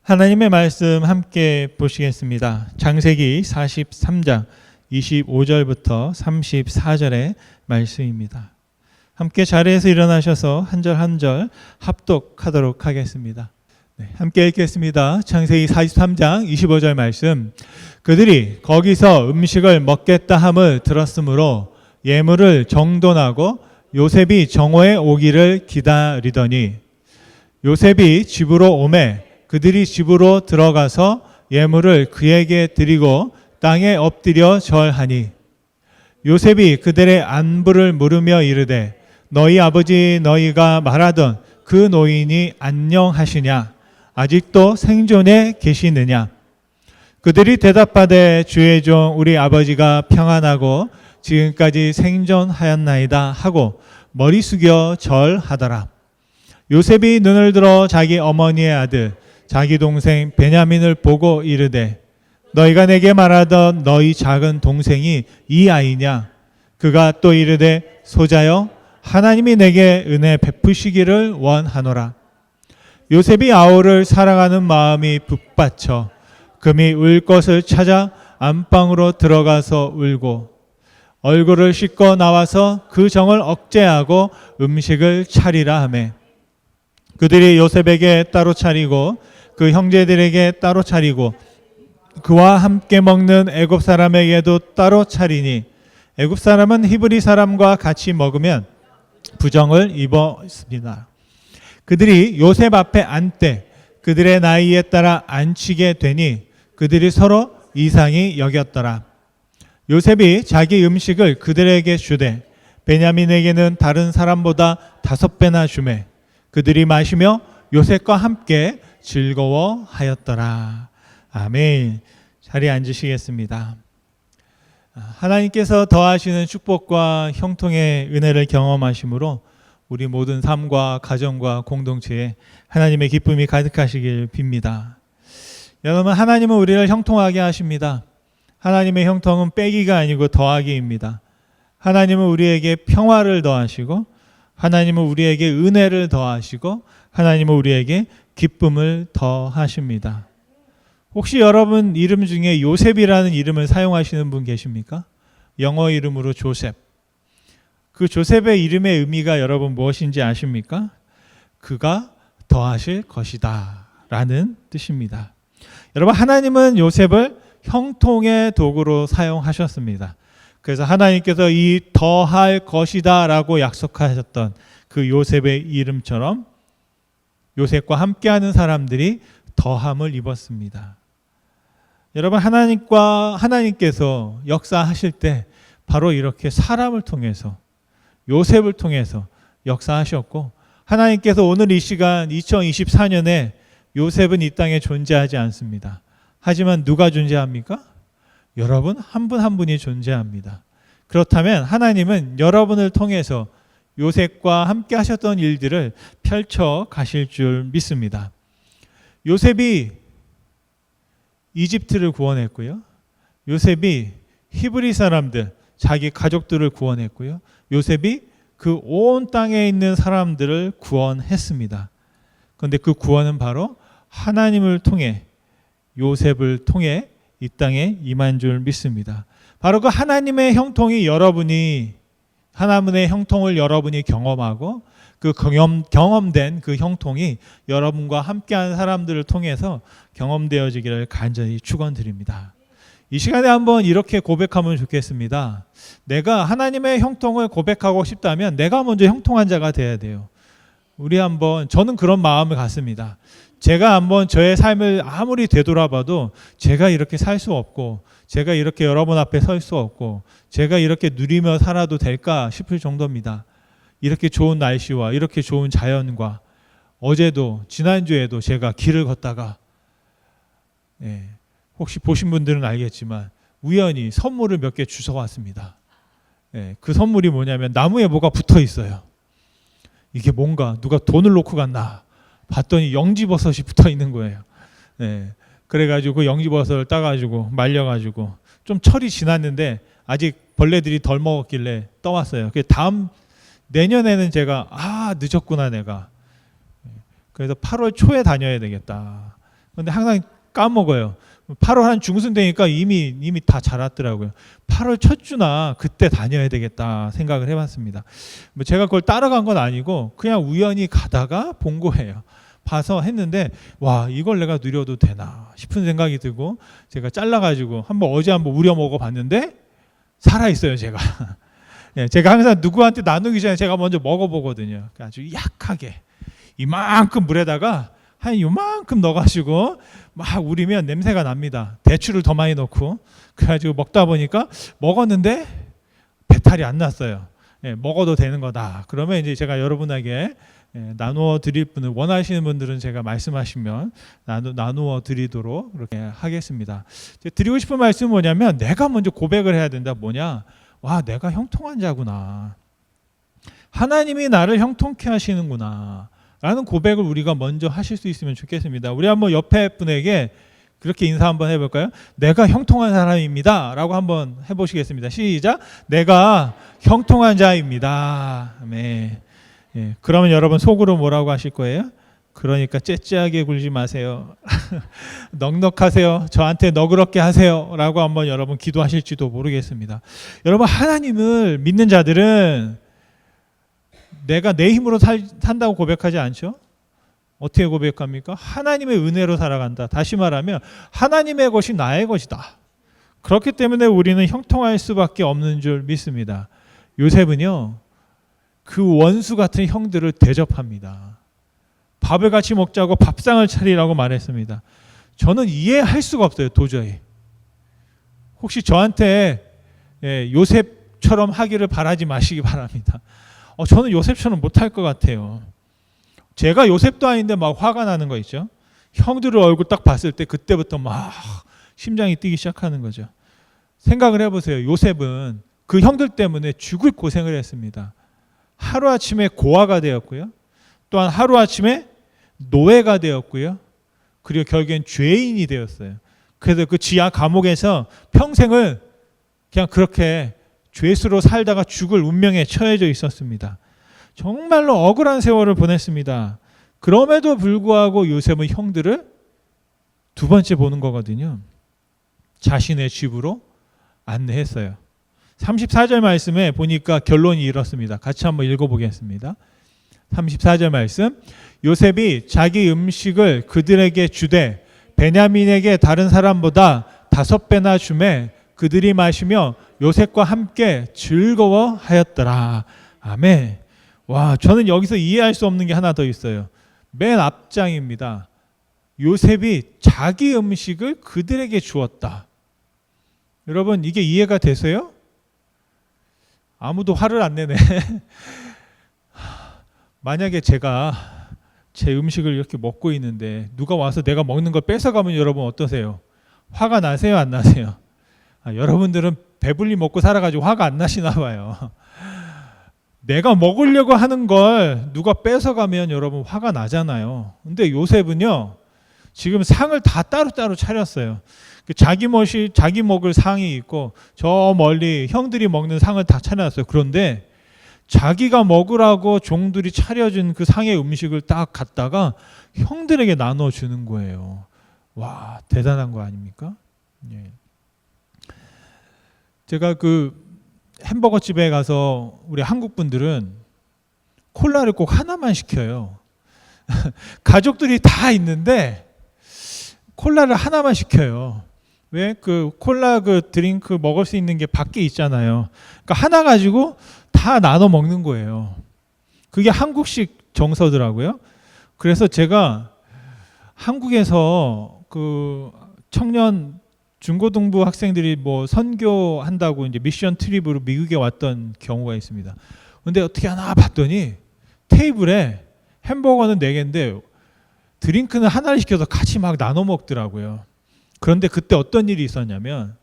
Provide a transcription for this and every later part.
하나님의 말씀 함께 보시겠습니다. 창세기 43장 25절부터 34절의 말씀입니다. 함께 자리에서 일어나셔서 한 절 한 절 합독하도록 하겠습니다. 함께 읽겠습니다. 창세기 43장 25절 말씀. 그들이 거기서 음식을 먹겠다 함을 들었으므로 예물을 정돈하고 요셉이 정오에 오기를 기다리더니 요셉이 집으로 오매 그들이 집으로 들어가서 예물을 그에게 드리고 땅에 엎드려 절하니 요셉이 그들의 안부를 물으며 이르되 너희 아버지 너희가 말하던 그 노인이 안녕하시냐 아직도 생존해 계시느냐. 그들이 대답하되 주의 종 우리 아버지가 평안하고 지금까지 생존하였나이다 하고 머리 숙여 절하더라. 요셉이 눈을 들어 자기 어머니의 아들 자기 동생 베냐민을 보고 이르되 너희가 내게 말하던 너희 작은 동생이 이 아이냐. 그가 또 이르되 소자여 하나님이 내게 은혜 베푸시기를 원하노라. 요셉이 아우를 사랑하는 마음이 북받쳐 금이 울 것을 찾아 안방으로 들어가서 울고 얼굴을 씻고 나와서 그 정을 억제하고 음식을 차리라 하매 그들이 요셉에게 따로 차리고 그 형제들에게 따로 차리고 그와 함께 먹는 애굽 사람에게도 따로 차리니 애굽 사람은 히브리 사람과 같이 먹으면 부정을 입었습니다. 그들이 요셉 앞에 앉되 그들의 나이에 따라 앉히게 되니 그들이 서로 이상히 여겼더라. 요셉이 자기 음식을 그들에게 주되 베냐민에게는 다른 사람보다 5배나 주매 그들이 마시며 요셉과 함께 즐거워하였더라. 아멘. 자리에 앉으시겠습니다. 하나님께서 더하시는 축복과 형통의 은혜를 경험하심으로 우리 모든 삶과 가정과 공동체에 하나님의 기쁨이 가득하시길 빕니다. 여러분, 하나님은 우리를 형통하게 하십니다. 하나님의 형통은 빼기가 아니고 더하기입니다. 하나님은 우리에게 평화를 더하시고 하나님은 우리에게 은혜를 더하시고 하나님은 우리에게 기쁨을 더하십니다. 혹시 여러분 이름 중에 요셉이라는 이름을 사용하시는 분 계십니까? 영어 이름으로 조셉. 그 조셉의 이름의 의미가 여러분 무엇인지 아십니까? 그가 더하실 것이다 라는 뜻입니다. 여러분, 하나님은 요셉을 형통의 도구로 사용하셨습니다. 그래서 하나님께서 이 더할 것이다 라고 약속하셨던 그 요셉의 이름처럼 요셉과 함께하는 사람들이 더함을 입었습니다. 여러분, 하나님께서 역사하실 때 바로 이렇게 사람을 통해서 요셉을 통해서 역사하셨고 하나님께서 오늘 이 시간 2024년에 요셉은 이 땅에 존재하지 않습니다. 하지만 누가 존재합니까? 여러분 한 분 한 분이 존재합니다. 그렇다면 하나님은 여러분을 통해서 요셉과 함께 하셨던 일들을 펼쳐 가실 줄 믿습니다. 요셉이 이집트를 구원했고요. 요셉이 히브리 사람들, 자기 가족들을 구원했고요. 요셉이 그 온 땅에 있는 사람들을 구원했습니다. 그런데 그 구원은 바로 하나님을 통해 요셉을 통해 이 땅에 임한 줄 믿습니다. 바로 그 하나님의 형통을 여러분이 경험하고 그 경험된 그 형통이 여러분과 함께하는 사람들을 통해서 경험되어지기를 간절히 축원드립니다. 이 시간에 한번 이렇게 고백하면 좋겠습니다. 내가 하나님의 형통을 고백하고 싶다면 내가 먼저 형통한 자가 돼야 돼요. 저는 그런 마음을 갖습니다. 제가 한번 저의 삶을 아무리 되돌아봐도 제가 이렇게 살 수 없고 제가 이렇게 여러분 앞에 설 수 없고 제가 이렇게 누리며 살아도 될까 싶을 정도입니다. 이렇게 좋은 날씨와 이렇게 좋은 자연과 어제도 지난주에도 제가 길을 걷다가 혹시 보신 분들은 알겠지만 우연히 선물을 몇 개 주워왔습니다. 그 선물이 뭐냐면 나무에 뭐가 붙어 있어요. 이게 뭔가 누가 돈을 놓고 갔나 봤더니 영지버섯이 붙어 있는 거예요. 그래가지고 그 영지버섯을 따가지고 말려가지고 좀 철이 지났는데 아직 벌레들이 덜 먹었길래 떠왔어요. 내년에는 제가 늦었구나 내가. 그래서 8월 초에 다녀야 되겠다. 근데 항상 까먹어요. 8월 한 중순 되니까 이미 다 자랐더라고요. 8월 첫 주나 그때 다녀야 되겠다 생각을 해봤습니다. 뭐 제가 그걸 따라간 건 아니고 그냥 우연히 가다가 본 거예요. 봐서 했는데 와, 이걸 내가 누려도 되나 싶은 생각이 들고 제가 잘라가지고 어제 한번 우려 먹어봤는데 살아있어요. 제가 예, 제가 항상 누구한테 나누기 전에 제가 먼저 먹어보거든요. 아주 약하게 이만큼 물에다가 한 요만큼 넣어가지고 막 우리면 냄새가 납니다. 대추를 더 많이 넣고 그래가지고 먹다 보니까 먹었는데 배탈이 안 났어요. 예, 먹어도 되는 거다. 그러면 이제 제가 여러분에게 나누어 드릴 분을 원하시는 분들은 제가 말씀하시면 나누어 드리도록 그렇게 하겠습니다. 드리고 싶은 말씀은 뭐냐면 내가 먼저 고백을 해야 된다. 뭐냐? 와, 내가 형통한 자구나. 하나님이 나를 형통케 하시는구나. 라는 고백을 우리가 먼저 하실 수 있으면 좋겠습니다. 우리 한번 옆에 분에게 그렇게 인사 한번 해볼까요? 내가 형통한 사람입니다. 라고 한번 해보시겠습니다. 시작. 내가 형통한 자입니다. 네. 예, 그러면 여러분 속으로 뭐라고 하실 거예요? 그러니까 째째하게 굴지 마세요. 넉넉하세요. 저한테 너그럽게 하세요. 라고 한번 여러분 기도하실지도 모르겠습니다. 여러분, 하나님을 믿는 자들은 내가 내 힘으로 산다고 고백하지 않죠? 어떻게 고백합니까? 하나님의 은혜로 살아간다. 다시 말하면 하나님의 것이 나의 것이다. 그렇기 때문에 우리는 형통할 수밖에 없는 줄 믿습니다. 요셉은요, 그 원수 같은 형들을 대접합니다. 밥을 같이 먹자고 밥상을 차리라고 말했습니다. 저는 이해할 수가 없어요. 도저히. 혹시 저한테 요셉처럼 하기를 바라지 마시기 바랍니다. 저는 요셉처럼 못할 것 같아요. 제가 요셉도 아닌데 막 화가 나는 거 있죠. 형들을 얼굴 딱 봤을 때 그때부터 막 심장이 뛰기 시작하는 거죠. 생각을 해보세요. 요셉은 그 형들 때문에 죽을 고생을 했습니다. 하루아침에 고아가 되었고요. 또한 하루아침에 노예가 되었고요. 그리고 결국엔 죄인이 되었어요. 그래서 그 지하 감옥에서 평생을 그냥 그렇게 죄수로 살다가 죽을 운명에 처해져 있었습니다. 정말로 억울한 세월을 보냈습니다. 그럼에도 불구하고 요셉은 형들을 두 번째 보는 거거든요. 자신의 집으로 안내했어요. 34절 말씀에 보니까 결론이 이렇습니다. 같이 한번 읽어보겠습니다. 34절 말씀. 요셉이 자기 음식을 그들에게 주되 베냐민에게 다른 사람보다 5배나 주매 그들이 마시며 요셉과 함께 즐거워하였더라. 아멘. 와, 저는 여기서 이해할 수 없는 게 하나 더 있어요. 맨 앞장입니다. 요셉이 자기 음식을 그들에게 주었다. 여러분, 이게 이해가 되세요? 아무도 화를 안 내네. 만약에 제가 제 음식을 이렇게 먹고 있는데 누가 와서 내가 먹는 걸 뺏어가면 여러분 어떠세요? 화가 나세요? 안 나세요? 여러분들은 배불리 먹고 살아가지고 화가 안 나시나 봐요. 내가 먹으려고 하는 걸 누가 뺏어가면 여러분 화가 나잖아요. 근데 요셉은요, 지금 상을 다 따로따로 차렸어요. 자기 먹을 상이 있고 저 멀리 형들이 먹는 상을 다 차려놨어요. 그런데 자기가 먹으라고 종들이 차려준 그 상의 음식을 딱 갖다가 형들에게 나눠주는 거예요. 와, 대단한 거 아닙니까? 예. 제가 그 햄버거 집에 가서 우리 한국 분들은 콜라를 꼭 하나만 시켜요. 가족들이 다 있는데 콜라를 하나만 시켜요. 왜? 그 콜라 그 드링크 먹을 수 있는 게 밖에 있잖아요. 그러니까 하나 가지고 다 나눠 먹는 거예요. 그게 한국식 정서더라고요. 그래서 제가 한국에서 그 청년 중고등부 학생들이 뭐 선교한다고 이제 미션 트립으로 미국에 왔던 경우가 있습니다. 근데 어떻게 하나 봤더니 테이블에 햄버거는 4개인데 드링크는 하나를 시켜서 같이 막 나눠 먹더라고요. 그런데 그때 어떤 일이 있었냐면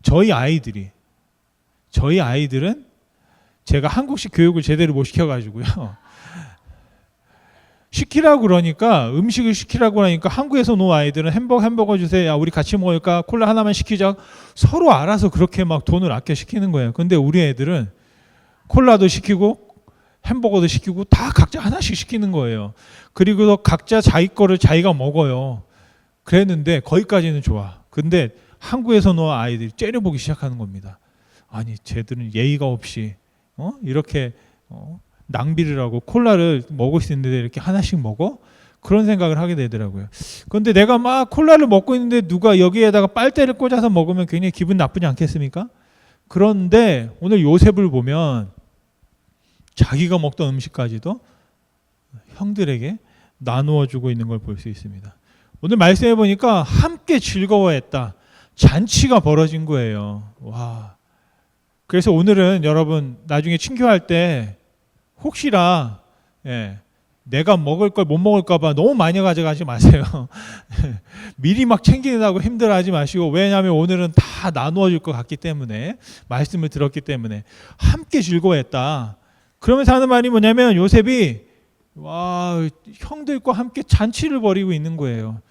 저희 아이들은 제가 한국식 교육을 제대로 못 시켜가지고요. 시키라고 그러니까 음식을 시키라고 그러니까 한국에서 놓은 아이들은 햄버거 주세요. 야, 우리 같이 먹을까? 콜라 하나만 시키자. 서로 알아서 그렇게 막 돈을 아껴 시키는 거예요. 근데 우리 애들은 콜라도 시키고 햄버거도 시키고 다 각자 하나씩 시키는 거예요. 그리고 각자 자기 거를 자기가 먹어요. 그랬는데 거기까지는 좋아. 근데 한국에서 놓은 아이들이 째려보기 시작하는 겁니다. 아니 쟤들은 예의가 없이 이렇게 낭비를 하고 콜라를 먹을 수 있는데 이렇게 하나씩 먹어? 그런 생각을 하게 되더라고요. 그런데 내가 막 콜라를 먹고 있는데 누가 여기에다가 빨대를 꽂아서 먹으면 굉장히 기분 나쁘지 않겠습니까? 그런데 오늘 요셉을 보면 자기가 먹던 음식까지도 형들에게 나누어 주고 있는 걸 볼 수 있습니다. 오늘 말씀해 보니까 함께 즐거워했다. 잔치가 벌어진 거예요. 와. 그래서 오늘은 여러분 나중에 친교할 때 혹시나 내가 먹을 걸 못 먹을까 봐 너무 많이 가져가지 마세요. 미리 막 챙기느라고 힘들어하지 마시고, 왜냐하면 오늘은 다 나누어 줄 것 같기 때문에, 말씀을 들었기 때문에 함께 즐거워했다. 그러면서 하는 말이 뭐냐면 요셉이 형들과 함께 잔치를 벌이고 있는 거예요.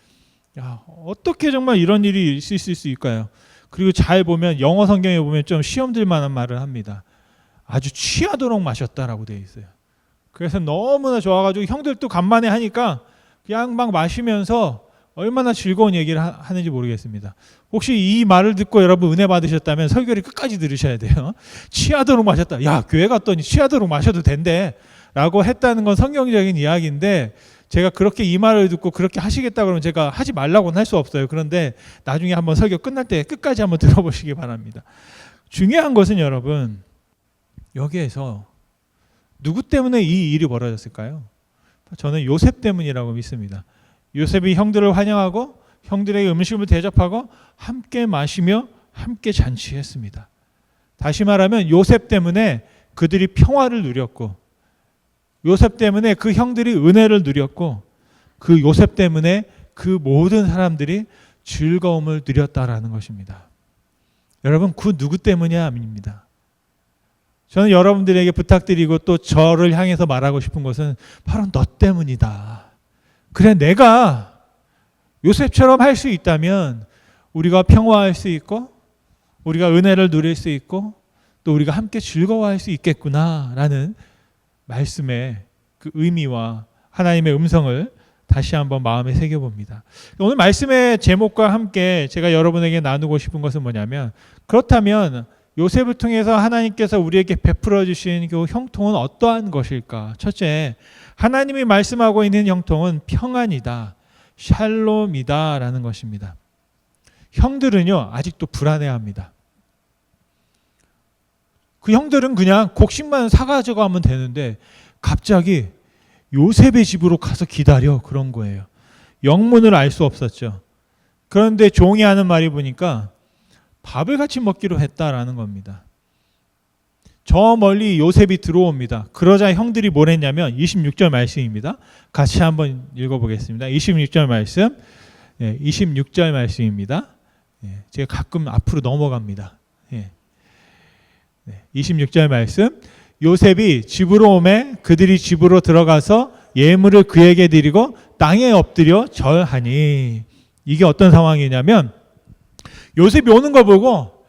야, 어떻게 정말 이런 일이 있을 수 있을까요? 그리고 잘 보면 영어 성경에 보면 좀 시험 들 만한 말을 합니다. 아주 취하도록 마셨다라고 되어 있어요. 그래서 너무나 좋아가지고 형들도 간만에 하니까 그냥 막 마시면서 얼마나 즐거운 얘기를 하는지 모르겠습니다. 혹시 이 말을 듣고 여러분 은혜 받으셨다면 설교를 끝까지 들으셔야 돼요. 취하도록 마셨다. 야, 교회 갔더니 취하도록 마셔도 된대 라고 했다는 건 성경적인 이야기인데, 제가 그렇게 이 말을 듣고 그렇게 하시겠다 그러면 제가 하지 말라고는 할 수 없어요. 그런데 나중에 한번 설교 끝날 때 끝까지 한번 들어보시기 바랍니다. 중요한 것은 여러분, 여기에서 누구 때문에 이 일이 벌어졌을까요? 저는 요셉 때문이라고 믿습니다. 요셉이 형들을 환영하고 형들에게 음식을 대접하고 함께 마시며 함께 잔치했습니다. 다시 말하면 요셉 때문에 그들이 평화를 누렸고, 요셉 때문에 그 형들이 은혜를 누렸고, 그 요셉 때문에 그 모든 사람들이 즐거움을 누렸다라는 것입니다. 여러분, 그 누구 때문이야? 아닙니다. 저는 여러분들에게 부탁드리고 또 저를 향해서 말하고 싶은 것은 바로 너 때문이다. 그래, 내가 요셉처럼 할 수 있다면 우리가 평화할 수 있고 우리가 은혜를 누릴 수 있고 또 우리가 함께 즐거워할 수 있겠구나라는 말씀의 그 의미와 하나님의 음성을 다시 한번 마음에 새겨봅니다. 오늘 말씀의 제목과 함께 제가 여러분에게 나누고 싶은 것은 뭐냐면, 그렇다면 요셉을 통해서 하나님께서 우리에게 베풀어 주신 그 형통은 어떠한 것일까? 첫째, 하나님이 말씀하고 있는 형통은 평안이다, 샬롬이다 라는 것입니다. 형들은요 아직도 불안해합니다. 그 형들은 그냥 곡식만 사가지고 가면 되는데 갑자기 요셉의 집으로 가서 기다려, 그런 거예요. 영문을 알 수 없었죠. 그런데 종이 하는 말이 보니까 밥을 같이 먹기로 했다라는 겁니다. 저 멀리 요셉이 들어옵니다. 그러자 형들이 뭘 했냐면 26절 말씀입니다. 같이 한번 읽어보겠습니다. 26절 말씀, 26절 말씀입니다. 제가 가끔 앞으로 넘어갑니다. 26절 말씀, 요셉이 집으로 오매 그들이 집으로 들어가서 예물을 그에게 드리고 땅에 엎드려 절하니. 이게 어떤 상황이냐면 요셉이 오는 거 보고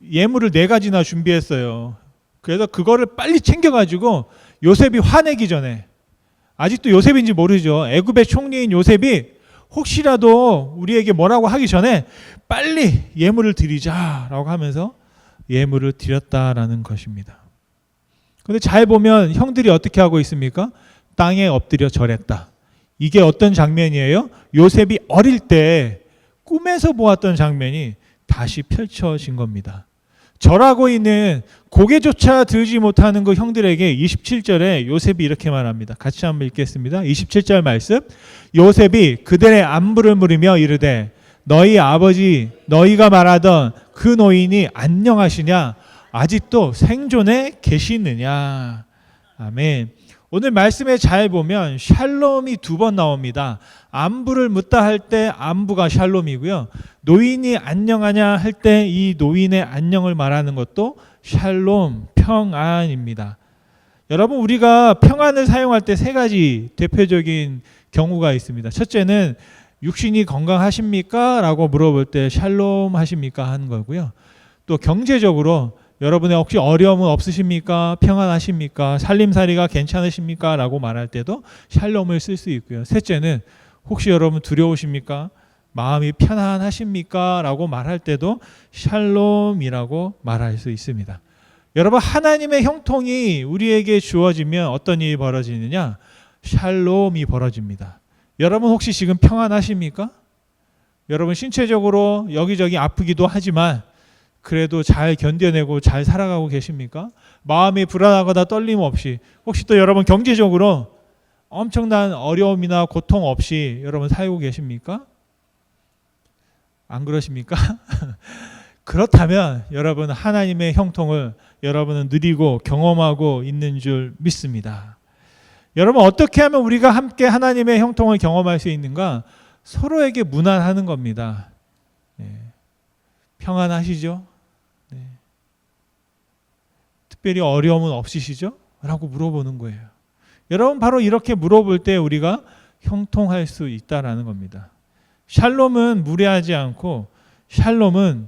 예물을 4가지나 준비했어요. 그래서 그거를 빨리 챙겨가지고 요셉이 화내기 전에, 아직도 요셉인지 모르죠, 애굽의 총리인 요셉이 혹시라도 우리에게 뭐라고 하기 전에 빨리 예물을 드리자라고 하면서 예물을 드렸다라는 것입니다. 그런데 잘 보면 형들이 어떻게 하고 있습니까? 땅에 엎드려 절했다. 이게 어떤 장면이에요? 요셉이 어릴 때 꿈에서 보았던 장면이 다시 펼쳐진 겁니다. 절하고 있는 고개조차 들지 못하는 그 형들에게 27절에 요셉이 이렇게 말합니다. 같이 한번 읽겠습니다. 27절 말씀, 요셉이 그들의 안부를 물으며 이르되 너희 아버지 너희가 말하던 그 노인이 안녕하시냐? 아직도 생존해 계시느냐? 아멘. 오늘 말씀에 잘 보면 샬롬이 2번 나옵니다. 안부를 묻다 할 때 안부가 샬롬이고요, 노인이 안녕하냐 할 때 이 노인의 안녕을 말하는 것도 샬롬, 평안입니다. 여러분, 우리가 평안을 사용할 때 3가지 대표적인 경우가 있습니다. 첫째는 육신이 건강하십니까? 라고 물어볼 때 샬롬 하십니까? 하는 거고요. 또 경제적으로 여러분의 혹시 어려움은 없으십니까? 평안하십니까? 살림살이가 괜찮으십니까? 라고 말할 때도 샬롬을 쓸 수 있고요. 셋째는 혹시 여러분 두려우십니까? 마음이 편안하십니까? 라고 말할 때도 샬롬이라고 말할 수 있습니다. 여러분, 하나님의 형통이 우리에게 주어지면 어떤 일이 벌어지느냐? 샬롬이 벌어집니다. 여러분 혹시 지금 평안하십니까? 여러분 신체적으로 여기저기 아프기도 하지만 그래도 잘 견뎌내고 잘 살아가고 계십니까? 마음이 불안하거나 떨림 없이, 혹시 또 여러분 경제적으로 엄청난 어려움이나 고통 없이 여러분 살고 계십니까? 안 그러십니까? 그렇다면 여러분 하나님의 형통을 여러분은 누리고 경험하고 있는 줄 믿습니다. 여러분 어떻게 하면 우리가 함께 하나님의 형통을 경험할 수 있는가? 서로에게 무난하는 겁니다. 평안하시죠? 특별히 어려움은 없으시죠? 라고 물어보는 거예요. 여러분 바로 이렇게 물어볼 때 우리가 형통할 수 있다라는 겁니다. 샬롬은 무례하지 않고 샬롬은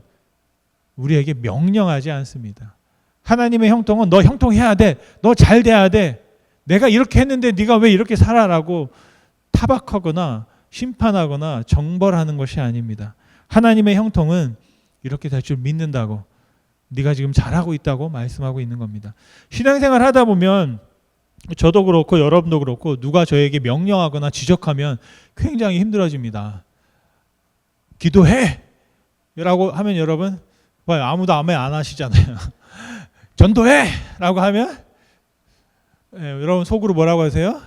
우리에게 명령하지 않습니다. 하나님의 형통은 너 형통해야 돼. 너 잘 돼야 돼. 내가 이렇게 했는데 네가 왜 이렇게 살아라고 타박하거나 심판하거나 정벌하는 것이 아닙니다. 하나님의 형통은 이렇게 될 줄 믿는다고, 네가 지금 잘하고 있다고 말씀하고 있는 겁니다. 신앙생활 하다 보면 저도 그렇고 여러분도 그렇고 누가 저에게 명령하거나 지적하면 굉장히 힘들어집니다. 기도해! 라고 하면 여러분 아무도 아멘 안 하시잖아요. 전도해! 라고 하면 여러분 속으로 뭐라고 하세요?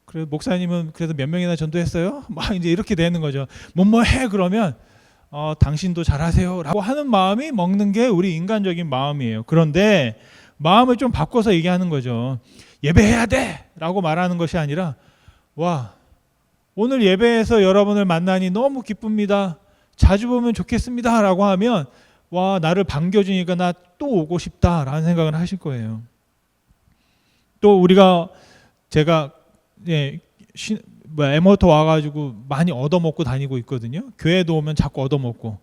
그래 목사님은 그래도 몇 명이나 전도했어요? 막 이제 이렇게 되는 거죠. 뭐뭐 해! 그러면 당신도 잘하세요 라고 하는 마음이 먹는 게 우리 인간적인 마음이에요. 그런데 마음을 좀 바꿔서 얘기하는 거죠. 예배해야 돼! 라고 말하는 것이 아니라, 와, 오늘 예배에서 여러분을 만나니 너무 기쁩니다. 자주 보면 좋겠습니다. 라고 하면, 와, 나를 반겨주니까 나 또 오고 싶다 라는 생각을 하실 거예요. 또 제가 에머터 와가지고 많이 얻어먹고 다니고 있거든요. 교회도 오면 자꾸 얻어먹고,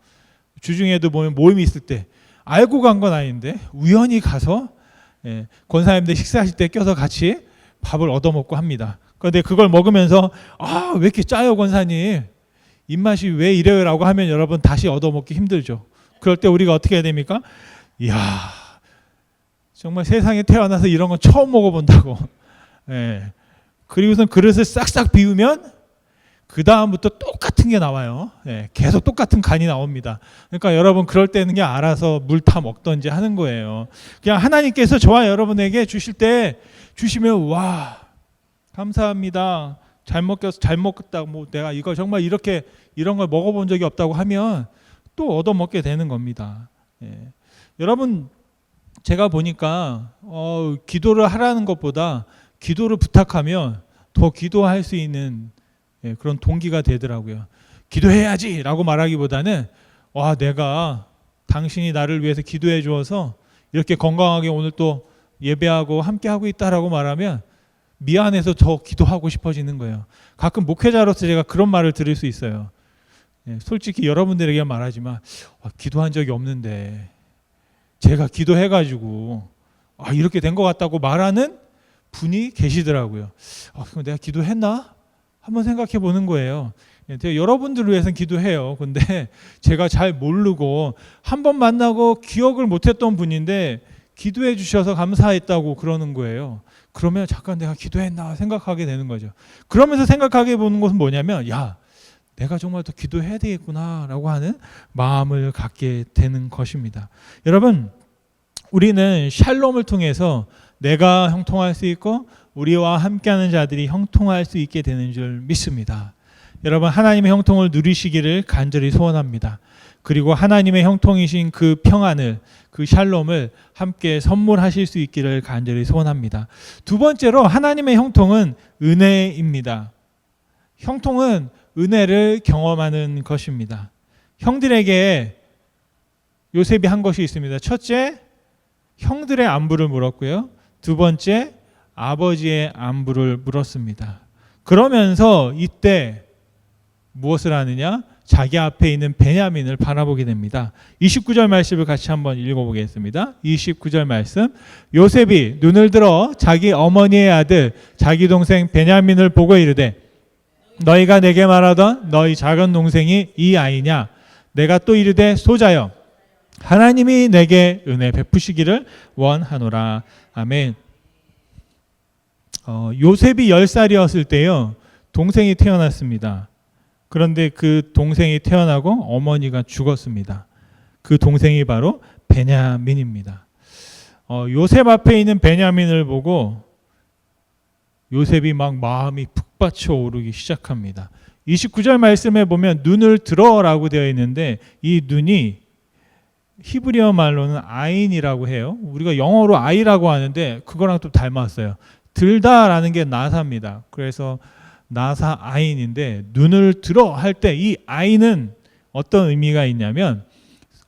주중에도 보면 모임이 있을 때 알고 간 건 아닌데 우연히 가서 권사님들 식사하실 때 껴서 같이 밥을 얻어먹고 합니다. 그런데 그걸 먹으면서 왜 이렇게 짜요 권사님, 입맛이 왜 이래요? 라고 하면 여러분 다시 얻어먹기 힘들죠. 그럴 때 우리가 어떻게 해야 됩니까? 이야, 정말 세상에 태어나서 이런 건 처음 먹어본다고. 그리고선 그릇을 싹싹 비우면 그 다음부터 똑같은 게 나와요. 계속 똑같은 간이 나옵니다. 그러니까 여러분 그럴 때는 그냥 알아서 물 타 먹던지 하는 거예요. 그냥 하나님께서 저와 여러분에게 주실 때 주시면, 와, 감사합니다. 잘 먹었다. 뭐 내가 이거 정말 이런 걸 먹어본 적이 없다고 하면 또 얻어먹게 되는 겁니다. 여러분 제가 보니까 기도를 하라는 것보다 기도를 부탁하면 더 기도할 수 있는 그런 동기가 되더라고요. 기도해야지 라고 말하기보다는, 와, 내가 당신이 나를 위해서 기도해 주어서 이렇게 건강하게 오늘 또 예배하고 함께하고 있다라고 말하면 미안해서 더 기도하고 싶어지는 거예요. 가끔 목회자로서 제가 그런 말을 들을 수 있어요. 솔직히 여러분들에게 말하지만 기도한 적이 없는데 제가 기도해가지고 이렇게 된 것 같다고 말하는 분이 계시더라고요. 그럼 내가 기도했나? 한번 생각해 보는 거예요. 여러분들을 위해서는 기도해요. 근데 제가 잘 모르고 한 번 만나고 기억을 못했던 분인데 기도해 주셔서 감사했다고 그러는 거예요. 그러면 잠깐 내가 기도했나 생각하게 되는 거죠. 그러면서 생각하게 보는 것은 뭐냐면, 야, 내가 정말 더 기도해야 되겠구나 라고 하는 마음을 갖게 되는 것입니다. 여러분, 우리는 샬롬을 통해서 내가 형통할 수 있고 우리와 함께하는 자들이 형통할 수 있게 되는 줄 믿습니다. 여러분 하나님의 형통을 누리시기를 간절히 소원합니다. 그리고 하나님의 형통이신 그 평안을, 그 샬롬을 함께 선물하실 수 있기를 간절히 소원합니다. 두 번째로 하나님의 형통은 은혜입니다. 형통은 은혜를 경험하는 것입니다. 형들에게 요셉이 한 것이 있습니다. 첫째, 형들의 안부를 물었고요. 두 번째, 아버지의 안부를 물었습니다. 그러면서 이때 무엇을 하느냐? 자기 앞에 있는 베냐민을 바라보게 됩니다. 29절 말씀을 같이 한번 읽어보겠습니다. 29절 말씀. 요셉이 눈을 들어 자기 어머니의 아들 자기 동생 베냐민을 보고 이르되, 너희가 내게 말하던 너희 작은 동생이 이 아이냐? 내가 또 이르되 소자여 하나님이 내게 은혜 베푸시기를 원하노라. 아멘. 요셉이 10살이었을 때요, 동생이 태어났습니다. 그런데 그 동생이 태어나고 어머니가 죽었습니다. 그 동생이 바로 베냐민입니다. 요셉 앞에 있는 베냐민을 보고 요셉이 막 마음이 북받쳐 오르기 시작합니다. 29절 말씀에 보면 눈을 들어라고 되어 있는데 이 눈이 히브리어 말로는 아인이라고 해요. 우리가 영어로 아이라고 하는데 그거랑 또 닮았어요. 들다라는 게 나사입니다. 그래서 나사 아인인데 눈을 들어 할 때 이 아인은 어떤 의미가 있냐면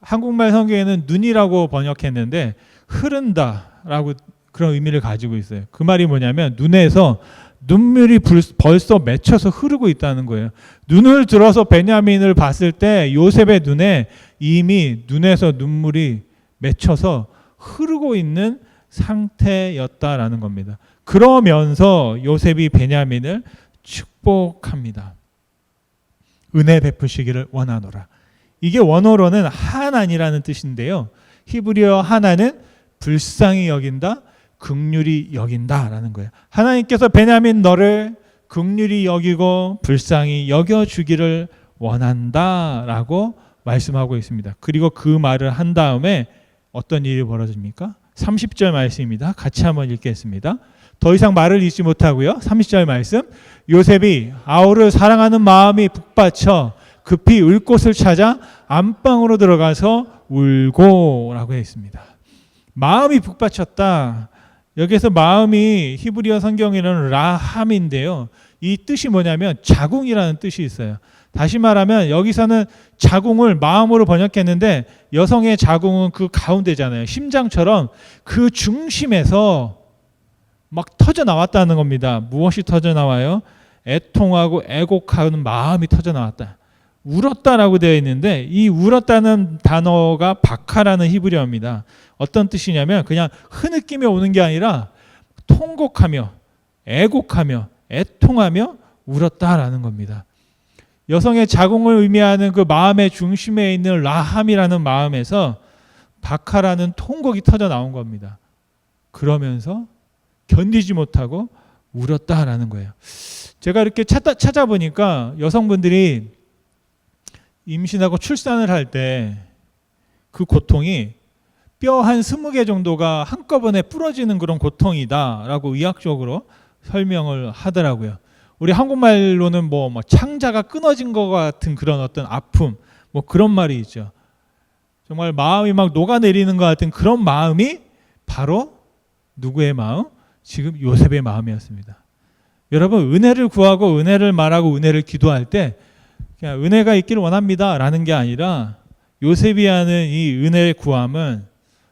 한국말 성경에는 눈이라고 번역했는데 흐른다라고 그런 의미를 가지고 있어요. 그 말이 뭐냐면 눈에서 눈물이 벌써 맺혀서 흐르고 있다는 거예요. 눈을 들어서 베냐민을 봤을 때 요셉의 눈에 이미 눈에서 눈물이 맺혀서 흐르고 있는 상태였다라는 겁니다. 그러면서 요셉이 베냐민을 축복합니다. 은혜 베푸시기를 원하노라. 이게 원어로는 하나니라는 뜻인데요. 히브리어 하나는 불쌍히 여긴다, 긍휼히 여긴다라는 거예요. 하나님께서 베냐민 너를 긍휼히 여기고 불쌍히 여겨주기를 원한다라고 말씀하고 있습니다. 그리고 그 말을 한 다음에 어떤 일이 벌어집니까? 30절 말씀입니다. 같이 한번 읽겠습니다. 더 이상 말을 잇지 못하고요. 30절 말씀. 요셉이 아우를 사랑하는 마음이 북받쳐 급히 울 곳을 찾아 안방으로 들어가서 울고라고 했습니다. 마음이 북받쳤다. 여기서 마음이 히브리어 성경에는 라함인데요. 이 뜻이 뭐냐면 자궁이라는 뜻이 있어요. 다시 말하면 여기서는 자궁을 마음으로 번역했는데 여성의 자궁은 그 가운데잖아요. 심장처럼 그 중심에서 막 터져 나왔다는 겁니다. 무엇이 터져 나와요? 애통하고 애곡하는 마음이 터져 나왔다. 울었다라고 되어 있는데 이 울었다는 단어가 바카라는 히브리어입니다. 어떤 뜻이냐면 그냥 흐느끼며 오는 게 아니라 통곡하며 애곡하며 애통하며 울었다라는 겁니다. 여성의 자궁을 의미하는 그 마음의 중심에 있는 라함이라는 마음에서 바카라는 통곡이 터져 나온 겁니다. 그러면서 견디지 못하고 울었다라는 거예요. 제가 이렇게 찾아보니까 여성분들이 임신하고 출산을 할 때 그 고통이 뼈 한 20개 정도가 한꺼번에 부러지는 그런 고통이다라고 의학적으로 설명을 하더라고요. 우리 한국말로는 뭐 창자가 끊어진 것 같은 그런 어떤 아픔, 뭐 그런 말이 있죠. 정말 마음이 막 녹아내리는 것 같은 그런 마음이 바로 누구의 마음? 지금 요셉의 마음이었습니다. 여러분, 은혜를 구하고 은혜를 말하고 은혜를 기도할 때 그냥 은혜가 있기를 원합니다 라는 게 아니라 요셉이 하는 이 은혜의 구함은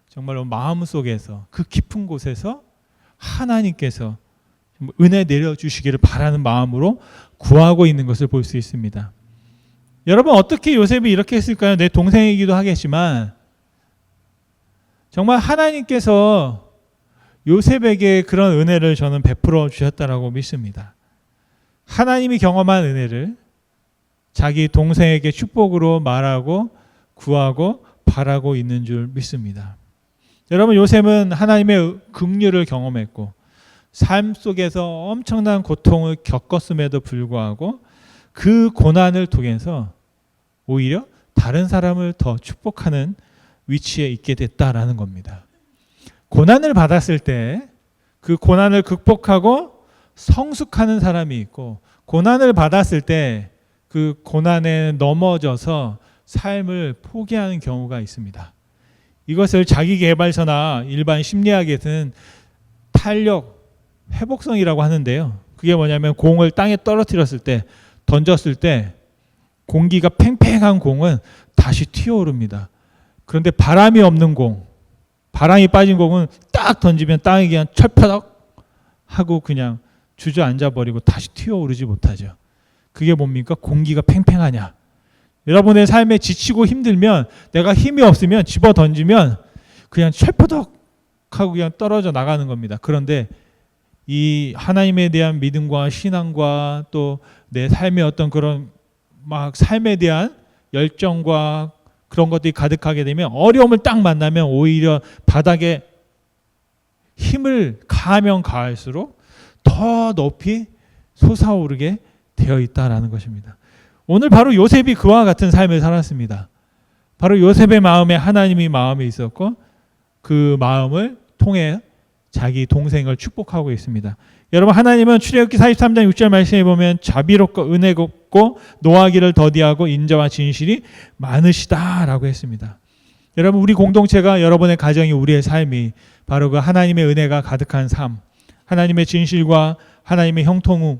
정말로 마음속에서 그 깊은 곳에서 하나님께서 은혜 내려주시기를 바라는 마음으로 구하고 있는 것을 볼 수 있습니다. 여러분, 어떻게 요셉이 이렇게 했을까요? 내 동생이기도 하겠지만 정말 하나님께서 요셉에게 그런 은혜를 저는 베풀어 주셨다라고 믿습니다. 하나님이 경험한 은혜를 자기 동생에게 축복으로 말하고 구하고 바라고 있는 줄 믿습니다. 여러분, 요셉은 하나님의 긍휼을 경험했고 삶 속에서 엄청난 고통을 겪었음에도 불구하고 그 고난을 통해서 오히려 다른 사람을 더 축복하는 위치에 있게 됐다라는 겁니다. 고난을 받았을 때 그 고난을 극복하고 성숙하는 사람이 있고 고난을 받았을 때 그 고난에 넘어져서 삶을 포기하는 경우가 있습니다. 이것을 자기계발서나 일반 심리학에서는 탄력 회복성이라고 하는데요. 그게 뭐냐면 공을 땅에 떨어뜨렸을 때, 던졌을 때 공기가 팽팽한 공은 다시 튀어오릅니다. 그런데 바람이 없는 공, 바람이 빠진 공은 딱 던지면 땅에 그냥 철퍼덕 하고 그냥 주저앉아 버리고 다시 튀어오르지 못하죠. 그게 뭡니까? 공기가 팽팽하냐. 여러분의 삶에 지치고 힘들면 내가 힘이 없으면 집어 던지면 그냥 철퍼덕 하고 그냥 떨어져 나가는 겁니다. 그런데 이 하나님에 대한 믿음과 신앙과 또 내 삶의 어떤 그런 막 삶에 대한 열정과 그런 것들이 가득하게 되면 어려움을 딱 만나면 오히려 바닥에 힘을 가하면 가할수록 더 높이 솟아오르게 되어 있다라는 것입니다. 오늘 바로 요셉이 그와 같은 삶을 살았습니다. 바로 요셉의 마음에 하나님의 마음이 있었고 그 마음을 통해 자기 동생을 축복하고 있습니다. 여러분, 하나님은 출애굽기 43장 6절 말씀에 보면 자비롭고 은혜 곱고 노하기를 더디하고 인자와 진실이 많으시다라고 했습니다. 여러분, 우리 공동체가, 여러분의 가정이, 우리의 삶이 바로 그 하나님의 은혜가 가득한 삶, 하나님의 진실과 하나님의 형통이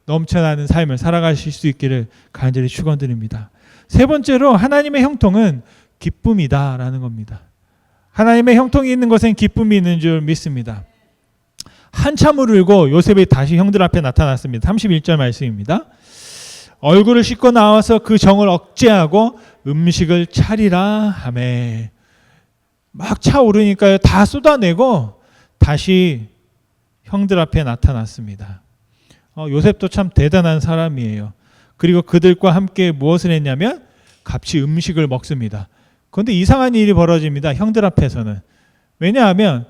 넘쳐나는 삶을 살아가실 수 있기를 간절히 축원드립니다. 세 번째로, 하나님의 형통은 기쁨이다라는 겁니다. 하나님의 형통이 있는 것엔 기쁨이 있는 줄 믿습니다. 한참을 울고 요셉이 다시 형들 앞에 나타났습니다. 31절 말씀입니다. 얼굴을 씻고 나와서 그 정을 억제하고 음식을 차리라 하매. 막 차오르니까요, 다 쏟아내고 다시 형들 앞에 나타났습니다. 요셉도 참 대단한 사람이에요. 그리고 그들과 함께 무엇을 했냐면 같이 음식을 먹습니다. 그런데 이상한 일이 벌어집니다. 형들 앞에서는. 왜냐하면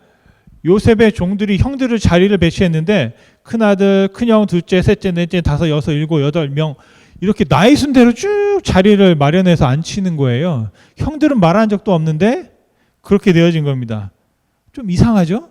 요셉의 종들이 형들을 자리를 배치했는데 큰아들, 큰형, 둘째, 셋째, 넷째, 다섯, 여섯, 일곱, 여덟 명 이렇게 나이 순대로 쭉 자리를 마련해서 앉히는 거예요. 형들은 말한 적도 없는데 그렇게 되어진 겁니다. 좀 이상하죠?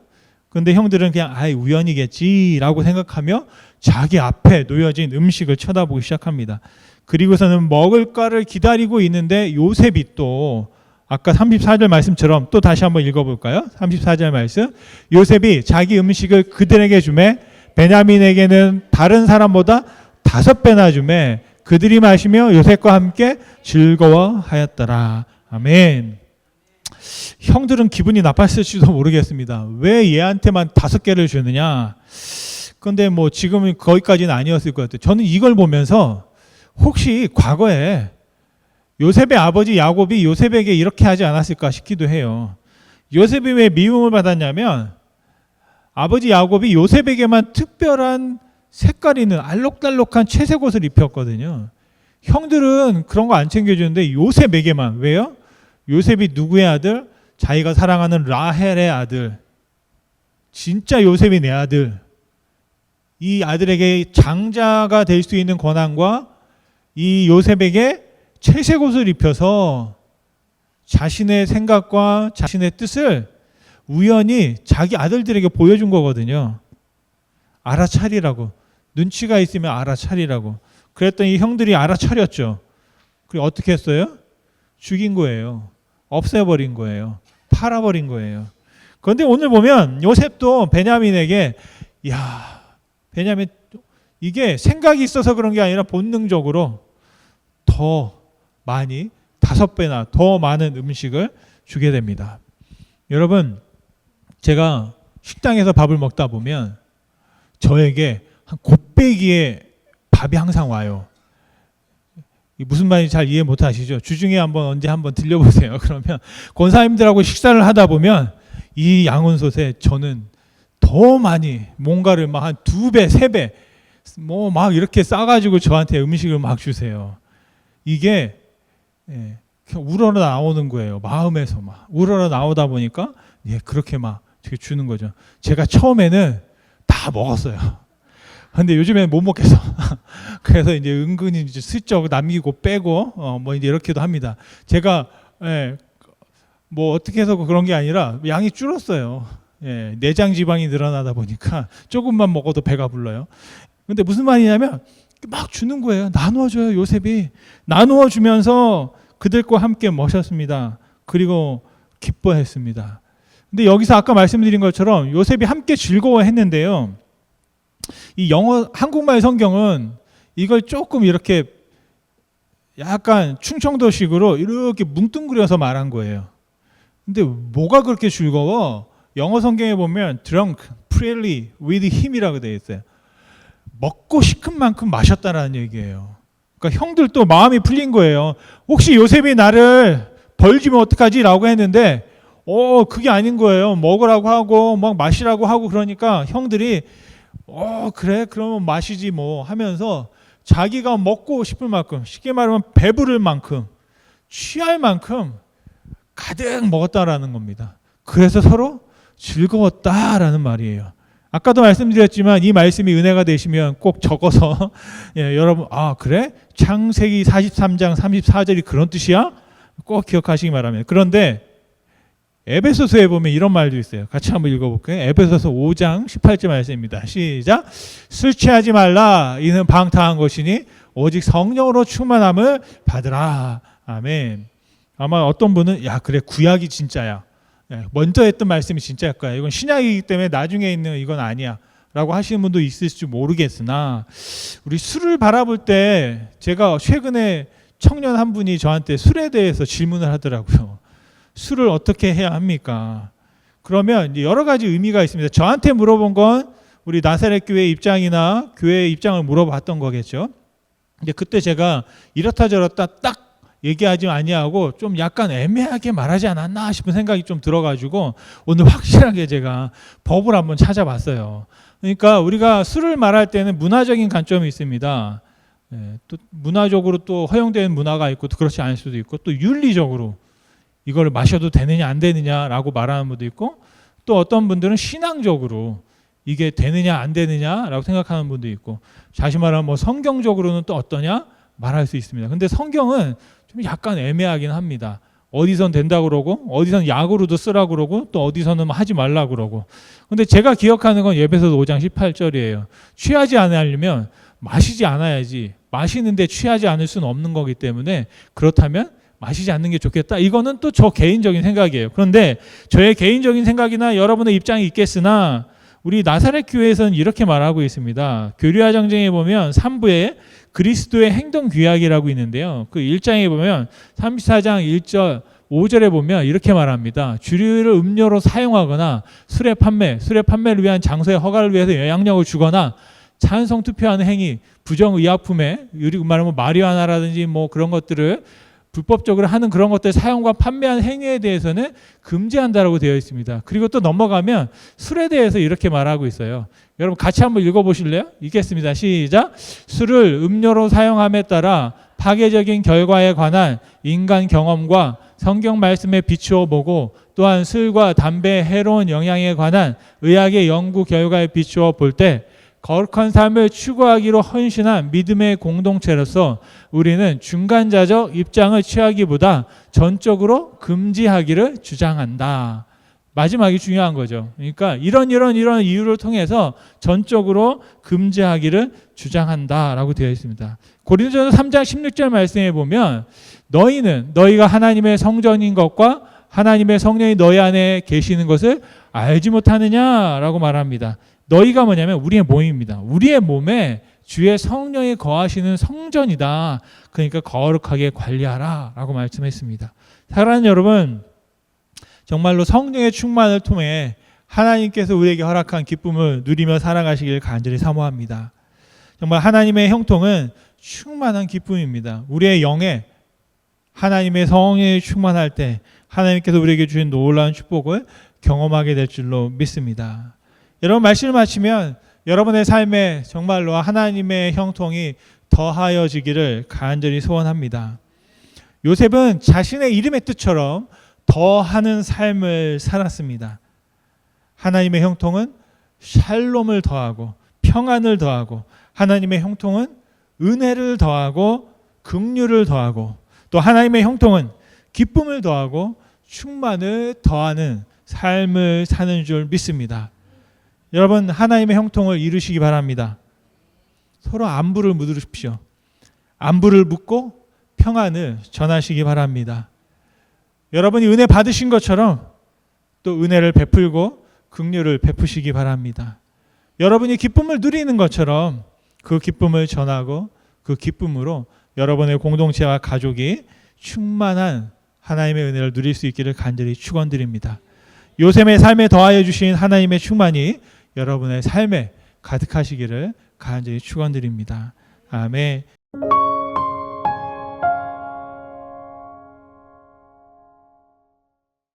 그런데 형들은 그냥 우연이겠지라고 생각하며 자기 앞에 놓여진 음식을 쳐다보기 시작합니다. 그리고서는 먹을까를 기다리고 있는데 요셉이 또 아까 34절 말씀처럼 또 다시 한번 읽어볼까요? 34절 말씀. 요셉이 자기 음식을 그들에게 주매 베냐민에게는 다른 사람보다 5배나 주매 그들이 마시며 요셉과 함께 즐거워하였더라. 아멘. 형들은 기분이 나빴을지도 모르겠습니다. 왜 얘한테만 5개를 주느냐? 그런데 뭐 지금은 거기까지는 아니었을 것 같아요. 저는 이걸 보면서 혹시 과거에 요셉의 아버지 야곱이 요셉에게 이렇게 하지 않았을까 싶기도 해요. 요셉이 왜 미움을 받았냐면 아버지 야곱이 요셉에게만 특별한 색깔 있는 알록달록한 채색 옷을 입혔거든요. 형들은 그런 거 안 챙겨주는데 요셉에게만. 왜요? 요셉이 누구의 아들? 자기가 사랑하는 라헬의 아들. 진짜 요셉이 내 아들. 이 아들에게 장자가 될 수 있는 권한과 이 요셉에게 채색 옷을 입혀서 자신의 생각과 자신의 뜻을 우연히 자기 아들들에게 보여준 거거든요. 알아차리라고. 눈치가 있으면 알아차리라고. 그랬더니 형들이 알아차렸죠. 그리고 어떻게 했어요? 죽인 거예요. 없애버린 거예요. 팔아버린 거예요. 그런데 오늘 보면 요셉도 베냐민에게 베냐민 이게 생각이 있어서 그런 게 아니라 본능적으로 더 많이 5배나 더 많은 음식을 주게 됩니다. 여러분, 제가 식당에서 밥을 먹다 보면 저에게 한 곱빼기의 밥이 항상 와요. 무슨 말인지 잘 이해 못 하시죠? 주중에 언제 한번 들려보세요. 그러면 권사님들하고 식사를 하다 보면 이 양은솥에 저는 더 많이 뭔가를 막 한 2배, 3배 뭐 막 이렇게 싸가지고 저한테 음식을 막 주세요. 이게 우러러 나오는 거예요. 마음에서 막 우러러 나오다 보니까 그렇게 막 주는 거죠. 제가 처음에는 다 먹었어요. 근데 요즘에는 못 먹겠어. 그래서 이제 은근히 이제 슬쩍 남기고 빼고 뭐 이제 이렇게도 합니다. 제가 뭐 어떻게 해서 그런 게 아니라 양이 줄었어요. 내장 지방이 늘어나다 보니까 조금만 먹어도 배가 불러요. 근데 무슨 말이냐면 막 주는 거예요. 나누어줘요. 요셉이 나누어 주면서 그들과 함께 먹었습니다. 그리고 기뻐했습니다. 근데 여기서 아까 말씀드린 것처럼 요셉이 함께 즐거워했는데요. 이 한국말 성경은 이걸 조금 이렇게 약간 충청도식으로 이렇게 뭉뚱그려서 말한 거예요. 근데 뭐가 그렇게 즐거워? 영어 성경에 보면 drunk freely with him이라고 되어 있어요. 먹고 싶은 만큼 마셨다라는 얘기예요. 그러니까 형들도 마음이 풀린 거예요. 혹시 요셉이 나를 벌 주면 어떡하지? 라고 했는데 그게 아닌 거예요. 먹으라고 하고 막 마시라고 하고 그러니까 형들이 그래 그러면 마시지 뭐 하면서 자기가 먹고 싶을 만큼, 쉽게 말하면 배부를 만큼, 취할 만큼 가득 먹었다라는 겁니다. 그래서 서로 즐거웠다라는 말이에요. 아까도 말씀드렸지만 이 말씀이 은혜가 되시면 꼭 적어서 여러분 그래? 창세기 43장 34절이 그런 뜻이야? 꼭 기억하시기 바랍니다. 그런데 에베소서에 보면 이런 말도 있어요. 같이 한번 읽어볼게요. 에베소서 5장 18절 말씀입니다. 시작. 술 취하지 말라. 이는 방탕한 것이니 오직 성령으로 충만함을 받으라. 아멘. 아마 어떤 분은 그래 구약이 진짜야. 먼저 했던 말씀이 진짜일 거야. 이건 신약이기 때문에 나중에 있는 이건 아니야. 라고 하시는 분도 있을지 모르겠으나 우리 술을 바라볼 때 제가 최근에 청년 한 분이 저한테 술에 대해서 질문을 하더라고요. 술을 어떻게 해야 합니까? 그러면 여러 가지 의미가 있습니다. 저한테 물어본 건 우리 나사렛 교회 입장이나 교회 입장을 물어봤던 거겠죠. 근데 그때 제가 이렇다 저렇다 딱 얘기하지 아니하고 좀 약간 애매하게 말하지 않았나 싶은 생각이 좀 들어가지고 오늘 확실하게 제가 법을 한번 찾아봤어요. 그러니까 우리가 술을 말할 때는 문화적인 관점이 있습니다. 또 문화적으로 또 허용되는 문화가 있고 또 그렇지 않을 수도 있고 또 윤리적으로 이걸 마셔도 되느냐 안 되느냐라고 말하는 분도 있고 또 어떤 분들은 신앙적으로 이게 되느냐 안 되느냐라고 생각하는 분도 있고 다시 말하면 뭐 성경적으로는 또 어떠냐 말할 수 있습니다. 근데 성경은 좀 약간 애매하긴 합니다. 어디선 된다고 그러고 어디선 약으로도 쓰라고 그러고 또 어디서는 하지 말라고 그러고. 근데 제가 기억하는 건 에베소서 5장 18절이에요. 취하지 않으려면 마시지 않아야지. 마시는데 취하지 않을 수는 없는 거기 때문에 그렇다면 마시지 않는 게 좋겠다. 이거는 또 저 개인적인 생각이에요. 그런데 저의 개인적인 생각이나 여러분의 입장이 있겠으나 우리 나사렛 교회에서는 이렇게 말하고 있습니다. 교류와 정쟁에 보면 3부에 그리스도의 행동 규약이라고 있는데요. 그 1장에 보면 34장 1절 5절에 보면 이렇게 말합니다. 주류를 음료로 사용하거나 술의 판매를 위한 장소의 허가를 위해서 영향력을 주거나 찬성 투표하는 행위, 부정의약품에 말하면 마리화나라든지 뭐 그런 것들을 불법적으로 하는 그런 것들 사용과 판매하는 행위에 대해서는 금지한다라고 되어 있습니다. 그리고 또 넘어가면 술에 대해서 이렇게 말하고 있어요. 여러분 같이 한번 읽어보실래요? 읽겠습니다. 시작. 술을 음료로 사용함에 따라 파괴적인 결과에 관한 인간 경험과 성경 말씀에 비추어 보고 또한 술과 담배의 해로운 영향에 관한 의학의 연구 결과에 비추어 볼 때 거룩한 삶을 추구하기로 헌신한 믿음의 공동체로서 우리는 중간자적 입장을 취하기보다 전적으로 금지하기를 주장한다. 마지막이 중요한 거죠. 그러니까 이런 이유를 통해서 전적으로 금지하기를 주장한다라고 되어 있습니다. 고린도전서 3장 16절 말씀에 보면 너희가 하나님의 성전인 것과 하나님의 성령이 너희 안에 계시는 것을 알지 못하느냐라고 말합니다. 너희가 뭐냐면 우리의 몸입니다. 우리의 몸에 주의 성령이 거하시는 성전이다. 그러니까 거룩하게 관리하라 라고 말씀했습니다. 사랑하는 여러분, 정말로 성령의 충만을 통해 하나님께서 우리에게 허락한 기쁨을 누리며 살아가시길 간절히 사모합니다. 정말 하나님의 형통은 충만한 기쁨입니다. 우리의 영에 하나님의 성령이 충만할 때 하나님께서 우리에게 주신 놀라운 축복을 경험하게 될 줄로 믿습니다. 여러분 말씀을 마치면 여러분의 삶에 정말로 하나님의 형통이 더하여지기를 간절히 소원합니다. 요셉은 자신의 이름의 뜻처럼 더하는 삶을 살았습니다. 하나님의 형통은 샬롬을 더하고 평안을 더하고 하나님의 형통은 은혜를 더하고 긍휼을 더하고 또 하나님의 형통은 기쁨을 더하고 충만을 더하는 삶을 사는 줄 믿습니다. 여러분 하나님의 형통을 이루시기 바랍니다. 서로 안부를 묻으십시오. 안부를 묻고 평안을 전하시기 바랍니다. 여러분이 은혜 받으신 것처럼 또 은혜를 베풀고 긍휼을 베푸시기 바랍니다. 여러분이 기쁨을 누리는 것처럼 그 기쁨을 전하고 그 기쁨으로 여러분의 공동체와 가족이 충만한 하나님의 은혜를 누릴 수 있기를 간절히 축원드립니다. 요셉의 삶에 더하여 주신 하나님의 충만이 여러분의 삶에 가득하시기를 간절히 축원드립니다. 아멘.